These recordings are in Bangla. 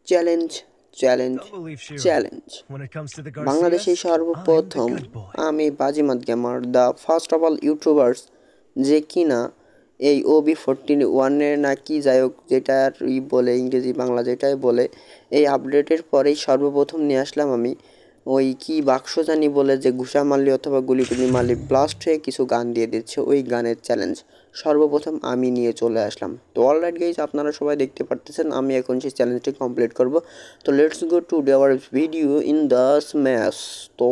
Challenge challenge Don't believe Shiro. Challenge When it comes to the বাংলাদেশে Garcias, I'm the সর্বপ্রথম good boy. আমি বাজিমাত gamer the first of all YouTubers যে কিনা এই OB41-এর নাকি যাই হোক যেটার বলে ইংরেজি বাংলা যেটাই বলে এই আপডেটের পরেই সর্বপ্রথম নিয়ে আসলাম আমি ওই কি বাক্স জানি বলে যে ঘুষা মারলে অথবা গুলি টুলি মারলে ব্লাস্ট হয়ে কিছু গান দিয়ে দিচ্ছে ওই গানের চ্যালেঞ্জ সর্বপ্রথম আমি নিয়ে চলে আসলাম। তো অলরাইট গাইজ, আপনারা সবাই দেখতে পারতেছেন আমি এখন সেই চ্যালেঞ্জটি কমপ্লিট করব। তো let's go to our video in the smash. তো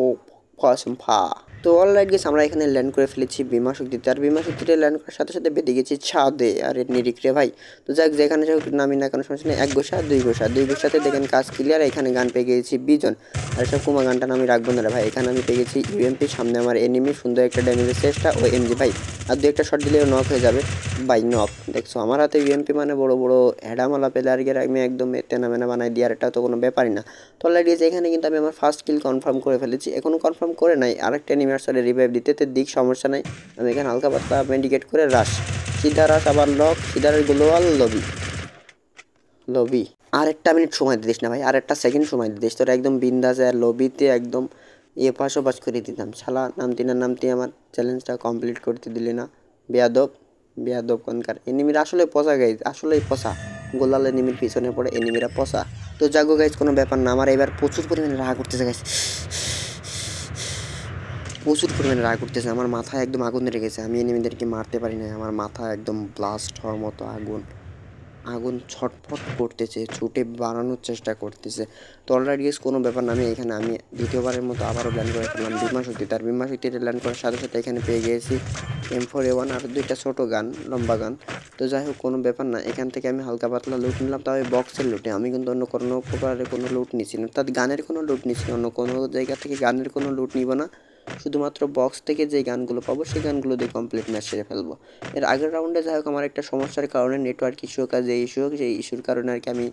তো অলরাইট গেস, আমরা এখানে ল্যান্ড করে ফেলেছি বিমা শক্তিতে, আর বিমা শক্তিতে ল্যান্ড করার সাথে সাথে বেঁধে গেছি ছাদে। আর এর নিরিখ রে ভাই, তো যাক যেখানে যাক নামি না কোনো সমস্যা নেই। এক গোসা দুই গোসাতে দেখেন কাজ ক্লিয়ার। এখানে গান পেয়ে গেছি বিজন, আর সব কুমা গানটা আমি রাখবো না রে ভাই। এখানে আমি পেয়ে গেছি ইউএমপি, সামনে আমার এনিমি, সুন্দর একটা ড্যামেজের চেষ্টা ও এমজি ভাই, আর দু একটা শট দিলেও নক হয়ে যাবে ভাই। নক দেখছো আমার হাতে ইউএমপি মানে বড় বড় হেডামালা প্লেয়ারকে আমি একদম তেনা মেনা বানাই দিয়ে, আর এটা তো কোনো ব্যাপারই না। তো অলরেডি এখানে কিন্তু আমি আমার ফার্স্ট কিল কনফার্ম করে ফেলেছি, এখনও কনফার্ম করে নাই। আরেকটা এনিমি আসলে রিভাইভ দিতে দিক সমস্যা নাই। আমি এখানে হালকা পাতলা মেডিকেট করে রাশ, সিধা রাশ, আবার লক, সিধা গ্লোয়াল লবি লবি। আর একটা মিনিট সময় দিস না ভাই, আর একটা সেকেন্ড সময় দিস, তোরা একদম বিন্দাসে আর লবিতে একদম পাশাপাশ করে দিতাম। শালা নামতি না নামতি আমার চ্যালেঞ্জটা কমপ্লিট করতে দিলি না, বেয়াদব বেয়াদব কনকার। এনিমিরা আসলে পচা গাইজ, আসলেই পচা। গোলাল এনিমির পিছনে পড়ে এনিমিরা পচা। তো জাগো গাইজ, কোনো ব্যাপার না। আমার এবার প্রচুর পরিমাণে রাগ করতেছে গাইজ, প্রচুর পরিমাণে রাগ করতেছে। আমার মাথায় একদম আগুন ধরে গেছে, আমি এনিমিদেরকে মারতে পারি না। আমার মাথা একদম ব্লাস্ট হওয়ার মতো আগুন আগুন ছটফট করতেছে, ছুটে বাড়ানোর চেষ্টা করতেছে। তো অলরেডি কোনো ব্যাপার না। আমি দ্বিতীয়বারের মতো আবারও ল্যান্ড করে ফেললাম বিমা শক্তি। তার বিমা শক্তিতে ল্যান্ড করার সাথে সাথে এখানে পেয়ে গিয়েছি M4A1 আর দুইটা ছোটো গান, লম্বা গান। তো যাই হোক, কোনো ব্যাপার না। এখান থেকে আমি হালকা পাতলা লুট নিলাম, তবে বক্সের লুটে। আমি কিন্তু অন্য কোনো প্রকারের কোনো লুট নিচ্ছি না, তার গানের কোনো লুট নিচ্ছি না। অন্য কোনো জায়গা থেকে গানের কোনো লুট নিব না, শুধুমাত্র বক্স থেকে যে গানগুলো পাবো সেই গানগুলো দিয়ে কমপ্লিট ম্যাচ সেরে ফেলবো। এর আগের রাউন্ডে যাই হোক আমার একটা সমস্যার কারণে, নেটওয়ার্ক ইস্যু হোক আর যে ইস্যু হোক, সেই ইস্যুর কারণে আর কি আমি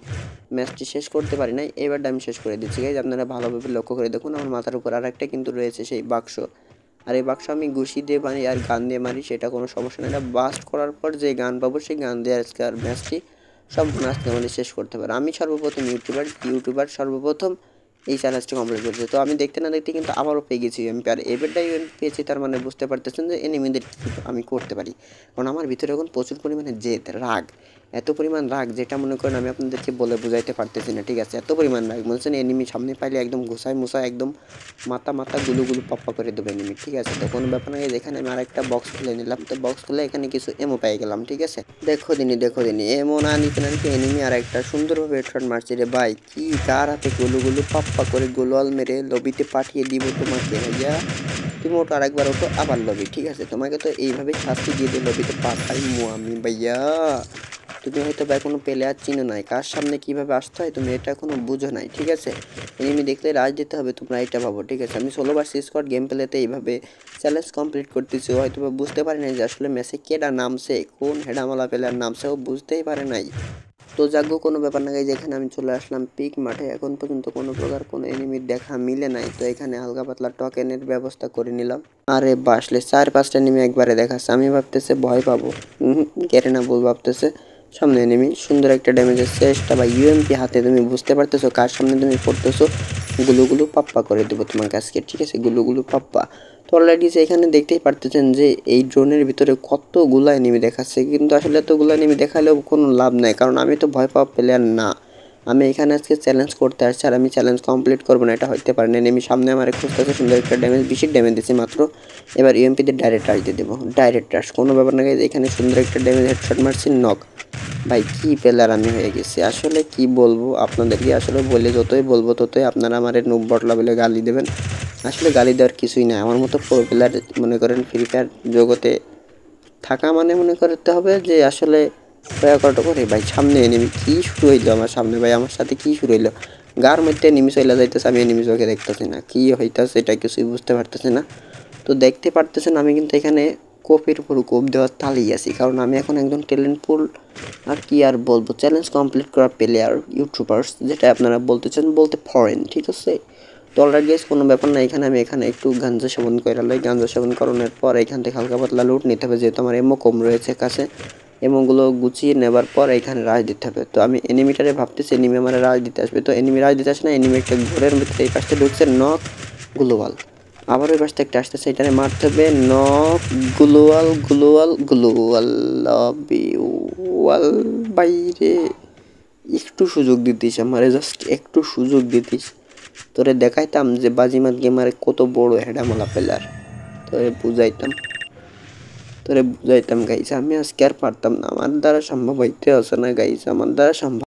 ম্যাচটি শেষ করতে পারি নাই। এবারটা আমি শেষ করে দিচ্ছি গাইজ, আপনারা ভালোভাবে লক্ষ্য করে দেখুন। আমার মাথার উপর আর একটা কিন্তু রয়েছে সেই বাক্স, আর এই বাক্স আমি ঘুষি দিয়ে মারি আর গান দিয়ে মারি, সেটা কোনো সমস্যা নেই। এটা বাস্ট করার পর যে গান পাবো সেই গান দিয়ে আজকে আর ম্যাচটি সম্পূর্ণ আজকে আমাদের শেষ করতে পারে। আমি সর্বপ্রথম ইউটিউবার সর্বপ্রথম এই চ্যালেঞ্জটি কমপ্লিট করছে। তো আমি দেখতে না দেখতে কিন্তু আবারও পেয়ে গেছি ইউএমপি, আর এবারটাই ইউএমপি পেয়েছি। তার মানে বুঝতে পারতেছেন যে এনিমিদের আমি করতে পারি, কারণ আমার ভিতরে এখন প্রচুর পরিমাণে জেদ, রাগ, এত পরিমাণ রাগ যেটা মনে করেন আমি আপনাদেরকে বলে বুঝাইতে পারতেছি না। ঠিক আছে, এত পরিমাণ রাগ বলছেন, এনিমি সামনে পাইলে একদম ঘুষায় মুসায় একদম মাথা গুলু পাপ্পা করে দেবে এনিমি। ঠিক আছে, তো কোনো ব্যাপার নয়। এখানে আমি আরেকটা বক্স খুলে নিলাম, তো বক্স খুলে এখানে কিছু এমও পেয়ে গেলাম। ঠিক আছে, দেখো দিনই এমও না নিতে নাকি এনিমি আর একটা সুন্দরভাবে হেডশট মারছি রে ভাই। কি কার হাতে গুলু পাপ্পা করে গোলওয়াল মেরে লবিতে পাঠিয়ে দিব তোমাকে ভাইয়া। তুমি ওটো আরেকবার ওটো আবার লবি। ঠিক আছে, তোমাকে তো এইভাবে শাস্তি দিয়ে দিয়ে লবিতে পাঠাইমু আমি ভাইয়া। তুমি হয়তো বা কোনো প্লেয়ার চিনো নাই, কার সামনে কীভাবে আসতে হয় তুমি এটা এখনও বুঝো নাই। ঠিক আছে, এনিমি দেখলে রাজ দিতে হবে, তোমরা এটা ভাবো। ঠিক আছে, আমি 16 ভার্সেস স্কোয়াড গেম প্লেতে এইভাবে চ্যালেঞ্জ কমপ্লিট করতেছি। হয়তো বা বুঝতে পারি নাই যে আসলে ম্যাচে কেডা নামছে, কোন হেডামালা প্লেয়ার নামছে, ও বুঝতেই পারে নাই। তো যাগ্য কোনো ব্যাপার না, যেখানে আমি চলে আসলাম পিক মাঠে। এখন পর্যন্ত কোনো প্রকার কোনো এনিমির দেখা মিলে নাই, তো এখানে হালকা পাতলা টোকেনের ব্যবস্থা করে নিলাম। আরে বাসলে 4-5টা এনিমি একবারে দেখাচ্ছে, আমি ভাবতেছে ভয় পাবো, কেটে না বল ভাবতেছে সামনে এনিমি। সুন্দর একটা ড্যামেজের চেষ্টা বা ইউএমপি হাতে, তুমি বুঝতে পারতেছো কার সামনে তুমি পড়তেছো। গুলো পাপ্পা করে দেবো তোমার কাছকে। ঠিক আছে, গুলো পাপ্পা। তো অলরেডি এখানে দেখতেই পারতেছেন যে এই ড্রোনের ভিতরে কতগুলো এনিমি দেখাচ্ছে, কিন্তু আসলে এতগুলো এনিমি দেখালেও কোনো লাভ নাই, কারণ আমি তো ভয় পাওয়া প্লেয়ার না। আমি এখানে আজকে চ্যালেঞ্জ করতে আসছি, আর আমি চ্যালেঞ্জ কমপ্লিট করবো না এটা হইতে পারে না। এনিমি সামনে আমার খুঁজতেছে, সুন্দর একটা ড্যামেজ, বেশি ড্যামেজ দিচ্ছি মাত্র। এবার ইউএমপিতে ডাইরেক্ট রাশ দিয়ে দেবো, ডাইরেক্ট রাশ, কোনো ব্যাপার না। এখানে সুন্দর একটা ড্যামেজ হেডশট মারছি, নক। ভাই কি প্লেয়ার আমি হয়ে গেছি, আসলে কি বলবো আপনাদেরকে। আসলে বলে যতই বলবো ততই আপনারা আমার নুব বটলা বলে গালি দেবেন। আসলে গালি দেওয়ার কিছুই না, আমার মতো প্রো প্লেয়ার মনে করেন ফ্রি ফায়ার জগতে থাকা মানে মনে করতে হবে যে আসলে কটা করে। ভাই সামনে এনিমি, কি শুরু হইলো আমার সামনে, ভাই আমার সাথে কি শুরু হইলো। গার মধ্যে এনিমি চলে যাইতেছে, আমি এনিমি চোখে দেখতেছি না, কি হইতেছে এটা কিছুই বুঝতে পারতেছি না। তো দেখতে পারতেছেন আমি কিন্তু এখানে কোপের উপর কোপ দেওয়ার তালেই আছি, কারণ আমি এখন একজন ট্যালেন্টফুল, আর কি আর বলবো, চ্যালেঞ্জ কমপ্লিট করা প্লেয়ার ইউটিউবার্স যেটা আপনারা বলতেছেন বলতে ফরেন। ঠিক আছে, তো অলরেডি গাইস কোনো ব্যাপার না। এখানে একটু গাঞ্জা সেবন করে লাই, গাঞ্জা সেবন করানোর পর এখান থেকে হালকা পাতলা লুট নিতে হবে, যেহেতু আমার এমও কম রয়েছে কাছে। এমনগুলো গুছিয়ে নেবার পর এখানে রাশ দিতে হবে। তো আমি এনিমিটারে ভাবতেছি এনিমি আমার রাশ দিতে আসবে, তো এনিমি রাশ দিতে আসে না, এনিমি একটা ঘরের ভিতরে এই পাশটা ঢুকছে, নক গ্লোয়াল। আবার ওই পাশটা একটা আসতেছে, এটারে মারতে হবে, নক গ্লোয়াল গ্লোয়াল গ্লোয়াল ওয়াল। বাইরে একটু সুযোগ দিতিস আমারে, জাস্ট একটু সুযোগ দিতিস, তোরে দেখাইতাম যে বাজিমাত গেমারে কত বড় হেডামালা প্লেয়ার, তোরে বুঝাইতাম গাইস। আমি আজকে আর পারতাম না, আমার দ্বারা সম্ভব হইতে আছে না গাইস, আমার দ্বারা সম্ভব।